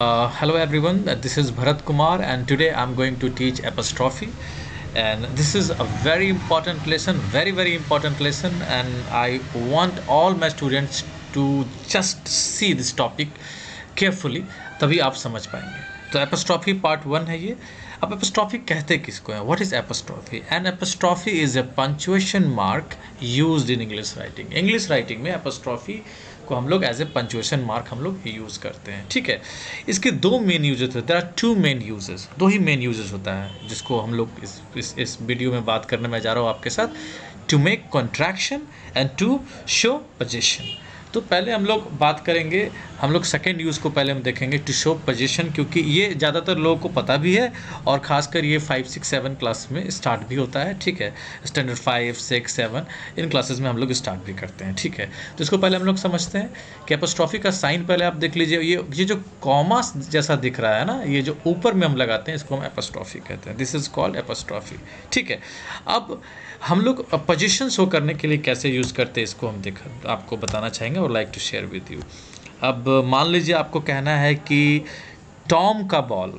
Hello everyone, this is Bharat Kumar and today I'm going to teach apostrophe, and this is a very important lesson, very important lesson, and I want all my students to just see this topic carefully, तभी आप समझ पाएंगे. तो apostrophe part 1 है ये. अब apostrophe कहते किसको है? What is apostrophe? An apostrophe is a punctuation mark used in English writing. English writing में एपोस्ट्रॉफी को हम लोग एज ए पंक्चुएशन मार्क हम लोग यूज़ करते हैं. ठीक है, इसके दो मेन यूजेस होते हैं. There are two main uses, दो ही मेन यूजेस होता है जिसको हम लोग इस वीडियो में बात करने में जा रहा हूँ आपके साथ. To make contraction and to show position. तो पहले हम लोग बात करेंगे, हम लोग सेकेंड यूज़ को पहले हम देखेंगे, टू शो पोजीशन, क्योंकि ये ज़्यादातर लोगों को पता भी है और ख़ासकर ये 5, 6, 7 क्लास में स्टार्ट भी होता है. ठीक है, स्टैंडर्ड 5, 6, 7 इन क्लासेस में हम लोग स्टार्ट भी करते हैं. ठीक है, तो इसको पहले हम लोग समझते हैं कि एपोस्ट्रॉफी का साइन पहले आप देख लीजिए. ये जो कॉमा जैसा दिख रहा है ना, ये जो ऊपर में हम लगाते हैं इसको हम एपोस्ट्रॉफी कहते हैं. This is called apostrophe. ठीक है, अब हम लोग पोजीशन शो करने के लिए कैसे यूज़ करते हैं इसको हम आपको बताना चाहेंगे और like to share with you. अब मान लीजिए आपको कहना है कि टॉम का बॉल.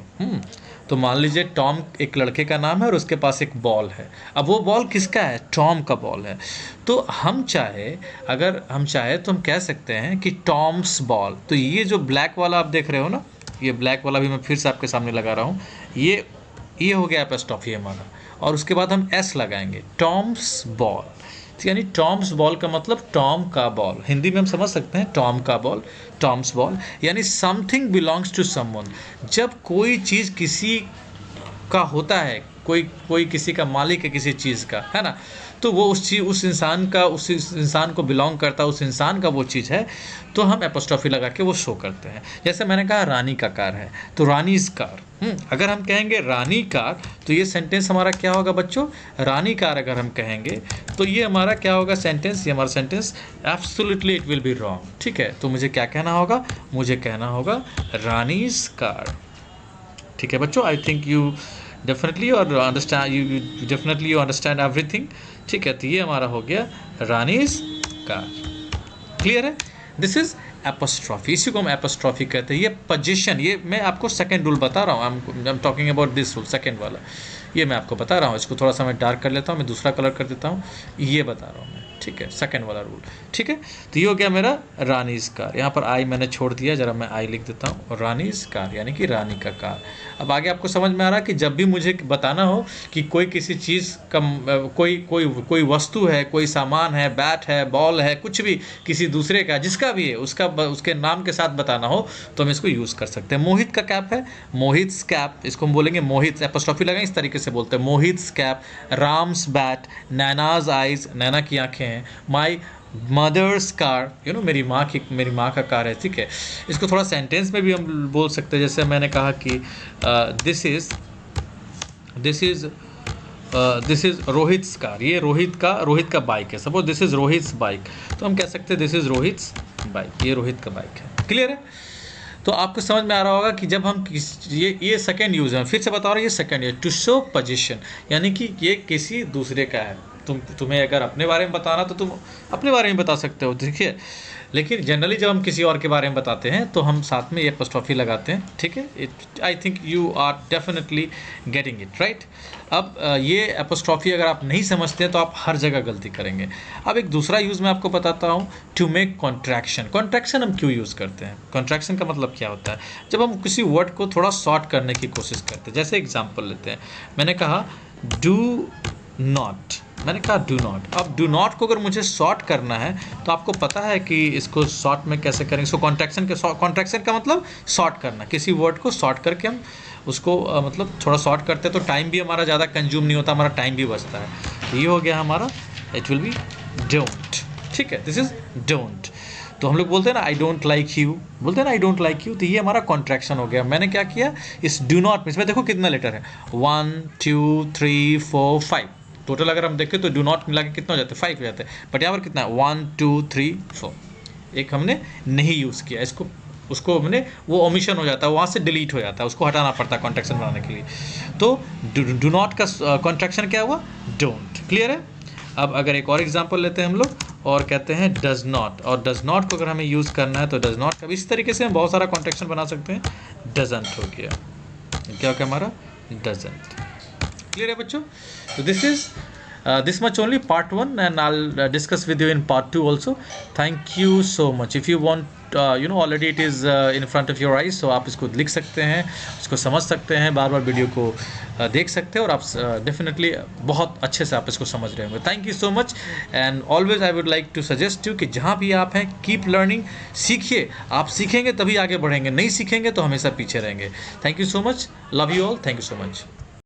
तो मान लीजिए टॉम एक लड़के का नाम है और उसके पास एक बॉल है. अब वो बॉल किसका है? टॉम का बॉल है. तो अगर हम चाहे तो हम कह सकते हैं कि टॉम्स बॉल. तो ये जो ब्लैक वाला आप देख रहे हो ना, ये ब्लैक वाला भी मैं फिर से आपके सामने लगा रहा हूँ. ये हो गया एपोस्ट्रॉफी हमारा, और उसके बाद हम एस लगाएंगे, टॉम्स बॉल. यानी टॉम्स बॉल का मतलब टॉम का बॉल. हिंदी में हम समझ सकते हैं टॉम का बॉल, टॉम्स बॉल, यानी समथिंग बिलोंग्स टू समवन. जब कोई चीज़ किसी का होता है, कोई किसी का मालिक है किसी चीज़ का, है ना, तो वो उस इंसान को बिलोंग करता है, उस इंसान का वो चीज़ है, तो हम एपोस्ट्रॉफी लगा के वो शो करते हैं. जैसे मैंने कहा रानी का कार है, तो रानीज़ कार. अगर हम कहेंगे रानी कार, तो ये सेंटेंस हमारा क्या होगा बच्चों? रानी कार अगर हम कहेंगे तो ये हमारा क्या होगा सेंटेंस? ये हमारा sentence absolutely it will be wrong. ठीक है, तो मुझे क्या कहना होगा? मुझे कहना होगा रानीज़ कार. ठीक है बच्चों, आई थिंक यू डेफिनेटली और अंडरस्टैंड यू अंडरस्टैंड एवरीथिंग. ठीक है, तो ये हमारा हो गया रानीज़ कार. क्लियर है? This is apostrophe. इसी को हम एपोस्ट्रॉफी कहते हैं. ये पोजीशन, ये मैं आपको सेकंड रूल बता रहा हूँ. I am talking about this rule, second वाला. ये मैं आपको बता रहा हूँ. इसको थोड़ा सा मैं डार्क कर लेता हूँ, मैं दूसरा कलर कर देता हूँ. ये बता रहा हूँ मैं. ठीक है, सेकंड वाला रूल. ठीक है, तो ये हो गया मेरा रानीज़ कार. यहाँ पर आई मैंने छोड़ दिया, जरा मैं आई लिख देता हूँ. रानीज़ कार यानी कि रानी का कार. अब आगे आपको समझ में आ रहा है कि जब भी मुझे बताना हो कि कोई किसी चीज़ का कोई वस्तु है, कोई सामान है, बैट है, बॉल है, कुछ भी किसी दूसरे का, जिसका भी है, उसके नाम के साथ बताना हो तो हम इसको यूज़ कर सकते हैं. मोहित का कैप है, मोहित्स कैप, इसको हम बोलेंगे मोहित. एपोस्ट्रॉफी लगाएं, इस तरीके से बोलते हैं Mohit's cap. Ram's bat, Naina's eyes, Naina की आंखें हैं. माई मदर्स कार, मेरी माँ का कार है. ठीक है, इसको थोड़ा सेंटेंस में भी हम बोल सकते हैं. जैसे मैंने कहा कि दिस इज़ रोहित्स कार. ये रोहित का बाइक है. सपोज दिस इज़ रोहित्स बाइक, तो हम कह सकते हैं दिस इज़ रोहित्स बाइक. ये रोहित का बाइक है. क्लियर है? तो आपको समझ में आ रहा होगा कि जब हम ये सेकेंड यूज़ है. फिर से बता रहा हूँ, ये सेकेंड है. टू शो पोजीशन यानी कि ये किसी दूसरे का है. तुम्हें अगर अपने बारे में बताना तो तुम अपने बारे में बता सकते हो. देखिए, लेकिन जनरली जब हम किसी और के बारे में बताते हैं तो हम साथ में ये एपोस्ट्रॉफी लगाते हैं. ठीक है, I think you are definitely getting it right. अब ये एपोस्ट्रॉफी अगर आप नहीं समझते हैं तो आप हर जगह गलती करेंगे. अब एक दूसरा यूज़ मैं आपको बताता हूँ, टू मेक कॉन्ट्रैक्शन. कॉन्ट्रैक्शन हम क्यों यूज़ करते हैं? कॉन्ट्रैक्शन का मतलब क्या होता है? जब हम किसी वर्ड को थोड़ा शॉर्ट करने की कोशिश करते हैं. जैसे एग्जाम्पल लेते हैं, मैंने कहा डू नॉट. मैंने कहा डू नॉट. अब डू नॉट को अगर मुझे शॉर्ट करना है तो आपको पता है कि इसको शॉर्ट में कैसे करेंगे. इसको कॉन्ट्रैक्शन का मतलब शॉर्ट करना. किसी वर्ड को शॉर्ट करके हम उसको मतलब थोड़ा शॉर्ट करते हैं तो टाइम भी हमारा ज़्यादा कंज्यूम नहीं होता, हमारा टाइम भी बचता है. तो ये हो गया हमारा, इट विल बी डोंट. ठीक है, दिस इज़ डोंट. तो हम लोग बोलते हैं ना आई डोंट लाइक यू, बोलते हैं ना आई डोंट लाइक यू. तो ये हमारा कॉन्ट्रैक्शन हो गया. मैंने क्या किया, इस डू नॉट में, इसमें देखो कितना लेटर है, 1 2 3 4 5 टोटल. अगर हम देखें तो डू नॉट मिला के कितना हो जाता है? 5 हो जाते हैं. बट यहाँ पर कितना है? 1 2 3 4. एक हमने नहीं यूज़ किया, उसको हमने वो ओमिशन हो जाता है, वहाँ से डिलीट हो जाता है, उसको हटाना पड़ता है कॉन्ट्रैक्शन बनाने के लिए. तो डू नॉट का कॉन्ट्रैक्शन क्या हुआ? डोंट. क्लियर है? अब अगर एक और एग्जांपल लेते हैं हम लोग, और कहते हैं डज नॉट। और डज नॉट को अगर हमें यूज़ करना है तो डज नॉट का इस तरीके से हम बहुत सारा कॉन्ट्रैक्शन बना सकते हैं। डजंट हो गया, क्या हो गया हमारा, डजंट। क्लियर है बच्चों? तो this is this much only part 1, and I'll discuss with you in part 2 also. Thank you so much. If you want, already it is in front of your eyes, so आप इसको लिख सकते हैं, इसको समझ सकते हैं, बार बार वीडियो को देख सकते हैं, और आप डेफिनेटली बहुत अच्छे से आप इसको समझ रहे होंगे। Thank you so much, and always I would like to suggest you कि जहाँ भी आप हैं, कीप लर्निंग, सीखिए। आप सीखेंगे तभी आगे बढ़ेंगे, नहीं सीखेंगे तो हमेशा पीछे रहेंगे। Thank you so much, love you all, thank you so much.